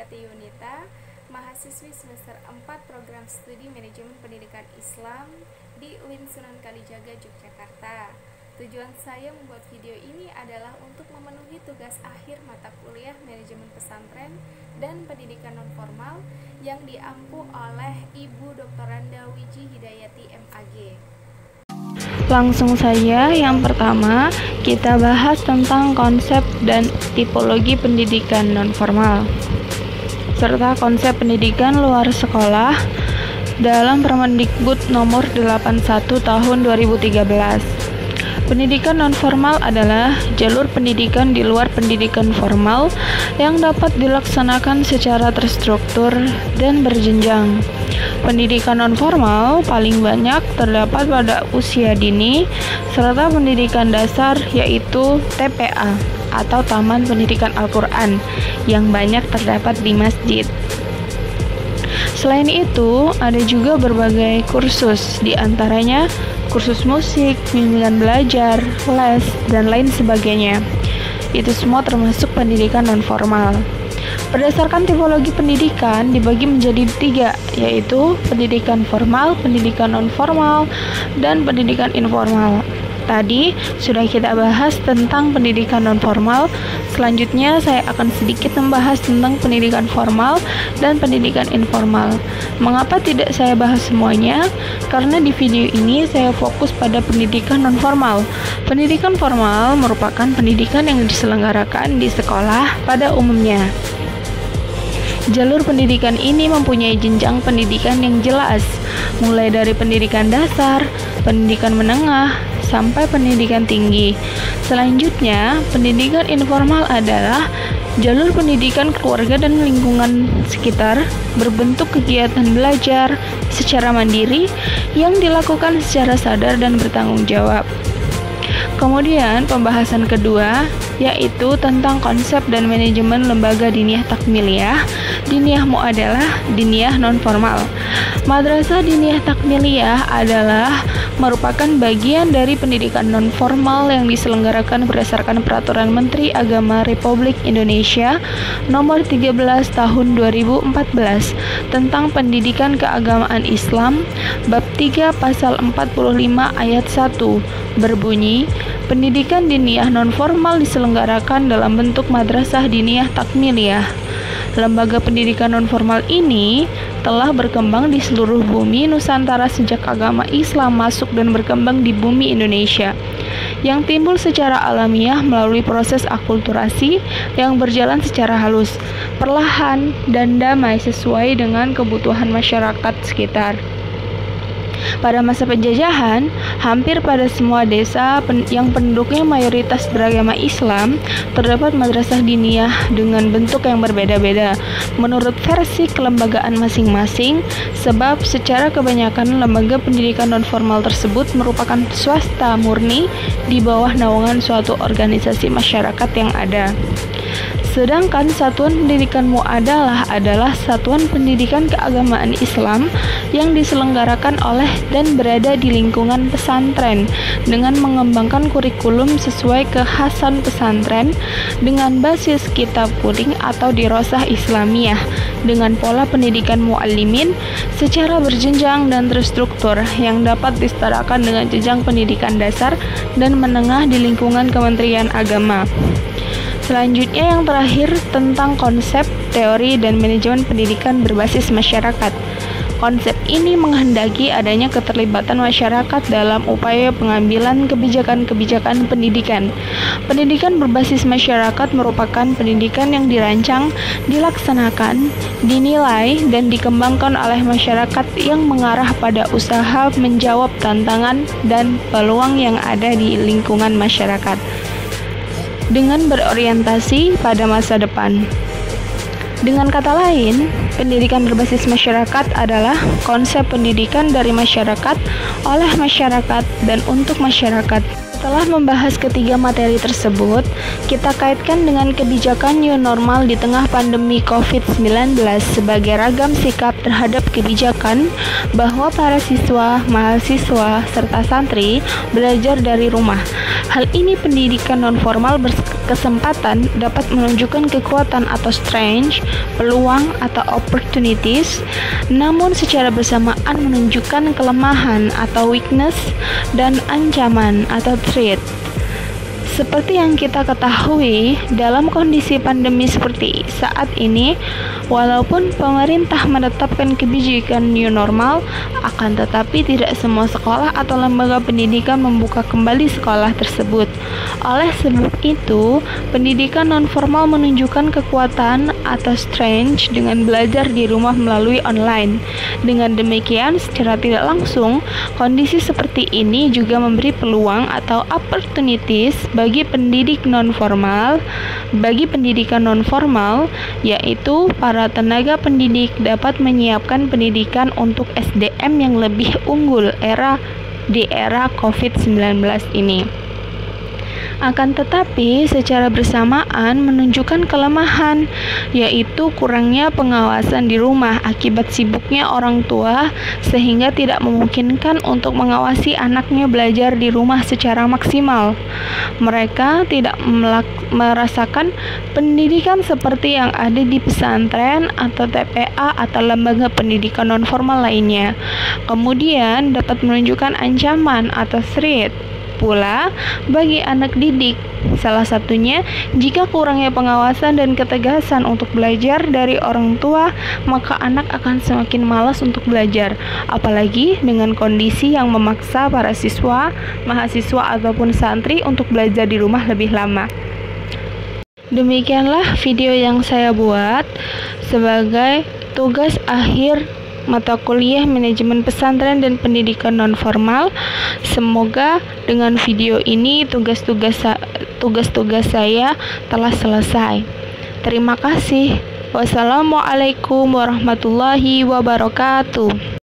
Yati Yunita, mahasiswi semester 4 program studi manajemen pendidikan Islam di UIN Sunan Kalijaga, Yogyakarta. Tujuan saya membuat video ini adalah untuk memenuhi tugas akhir mata kuliah manajemen pesantren dan pendidikan nonformal yang diampu oleh Ibu Dr. Randa Wiji Hidayati MAG. Langsung saja, yang pertama kita bahas tentang konsep dan tipologi pendidikan nonformal serta konsep pendidikan luar sekolah dalam Permendikbud nomor 81 tahun 2013. Pendidikan nonformal adalah jalur pendidikan di luar pendidikan formal yang dapat dilaksanakan secara terstruktur dan berjenjang. Pendidikan nonformal paling banyak terdapat pada usia dini serta pendidikan dasar, yaitu TPA atau Taman Pendidikan Al-Quran, yang banyak terdapat di masjid. Selain itu, ada juga berbagai kursus, diantaranya kursus musik, bimbingan belajar, les, dan lain sebagainya. Itu semua termasuk pendidikan nonformal. Berdasarkan tipologi pendidikan dibagi menjadi 3, yaitu pendidikan formal, pendidikan nonformal, dan pendidikan informal. Tadi sudah kita bahas tentang pendidikan nonformal. Selanjutnya saya akan sedikit membahas tentang pendidikan formal dan pendidikan informal. Mengapa tidak saya bahas semuanya? Karena di video ini saya fokus pada pendidikan nonformal. Pendidikan formal merupakan pendidikan yang diselenggarakan di sekolah pada umumnya. Jalur pendidikan ini mempunyai jenjang pendidikan yang jelas, mulai dari pendidikan dasar, pendidikan menengah, sampai pendidikan tinggi. Selanjutnya, pendidikan informal adalah jalur pendidikan keluarga dan lingkungan sekitar berbentuk kegiatan belajar secara mandiri yang dilakukan secara sadar dan bertanggung jawab. Kemudian pembahasan kedua yaitu tentang konsep dan manajemen lembaga diniyah takmiliyah, diniyah muadalah, diniyah nonformal. Madrasah diniyah takmiliyah adalah merupakan bagian dari pendidikan nonformal yang diselenggarakan berdasarkan Peraturan Menteri Agama Republik Indonesia Nomor 13 Tahun 2014 tentang Pendidikan Keagamaan Islam, Bab 3 Pasal 45 Ayat 1 berbunyi, pendidikan diniyah nonformal diselenggarakan dalam bentuk madrasah diniyah takmiliyah. Lembaga pendidikan nonformal ini telah berkembang di seluruh bumi Nusantara sejak agama Islam masuk dan berkembang di bumi Indonesia, yang timbul secara alamiah melalui proses akulturasi yang berjalan secara halus, perlahan, dan damai sesuai dengan kebutuhan masyarakat sekitar. Pada masa penjajahan, hampir pada semua desa yang penduduknya mayoritas beragama Islam terdapat madrasah diniyah dengan bentuk yang berbeda-beda menurut versi kelembagaan masing-masing, sebab secara kebanyakan lembaga pendidikan nonformal tersebut merupakan swasta murni di bawah naungan suatu organisasi masyarakat yang ada. Sedangkan satuan pendidikan muadalah adalah satuan pendidikan keagamaan Islam yang diselenggarakan oleh dan berada di lingkungan pesantren dengan mengembangkan kurikulum sesuai kekhasan pesantren dengan basis kitab kuning atau dirosah Islamiyah dengan pola pendidikan muallimin secara berjenjang dan terstruktur yang dapat disetarakan dengan jenjang pendidikan dasar dan menengah di lingkungan Kementerian Agama. Selanjutnya yang terakhir tentang konsep, teori, dan manajemen pendidikan berbasis masyarakat. Konsep ini menghendaki adanya keterlibatan masyarakat dalam upaya pengambilan kebijakan-kebijakan pendidikan. Pendidikan berbasis masyarakat merupakan pendidikan yang dirancang, dilaksanakan, dinilai, dan dikembangkan oleh masyarakat yang mengarah pada usaha menjawab tantangan dan peluang yang ada di lingkungan masyarakat dengan berorientasi pada masa depan. Dengan kata lain, pendidikan berbasis masyarakat adalah konsep pendidikan dari masyarakat, oleh masyarakat, dan untuk masyarakat. Setelah membahas ketiga materi tersebut, kita kaitkan dengan kebijakan new normal di tengah pandemi COVID-19 sebagai ragam sikap terhadap kebijakan bahwa para siswa, mahasiswa, serta santri belajar dari rumah. Hal ini pendidikan nonformal kesempatan dapat menunjukkan kekuatan atau strength, peluang atau opportunities, namun secara bersamaan menunjukkan kelemahan atau weakness dan ancaman atau threat. Seperti yang kita ketahui, dalam kondisi pandemi seperti saat ini, walaupun pemerintah menetapkan kebijakan new normal, akan tetapi tidak semua sekolah atau lembaga pendidikan membuka kembali sekolah tersebut. Oleh sebab itu, pendidikan non-formal menunjukkan kekuatan atau strength dengan belajar di rumah melalui online. Dengan demikian, secara tidak langsung, kondisi seperti ini juga memberi peluang atau opportunities bagi pendidikan non formal, yaitu para tenaga pendidik dapat menyiapkan pendidikan untuk SDM yang lebih unggul di era COVID-19 ini. Akan tetapi, secara bersamaan menunjukkan kelemahan, yaitu kurangnya pengawasan di rumah akibat sibuknya orang tua, sehingga tidak memungkinkan untuk mengawasi anaknya belajar di rumah secara maksimal. Mereka tidak merasakan pendidikan seperti yang ada di pesantren atau TPA atau lembaga pendidikan non-formal lainnya. Kemudian dapat menunjukkan ancaman atau threat pula bagi anak didik. Salah satunya, jika kurangnya pengawasan dan ketegasan untuk belajar dari orang tua, maka anak akan semakin malas untuk belajar, apalagi dengan kondisi yang memaksa para siswa, mahasiswa ataupun santri untuk belajar di rumah lebih lama. Demikianlah video yang saya buat sebagai tugas akhir mata kuliah manajemen pesantren dan pendidikan non-formal. Semoga dengan video ini tugas-tugas saya telah selesai. Terima kasih. Wassalamualaikum warahmatullahi wabarakatuh.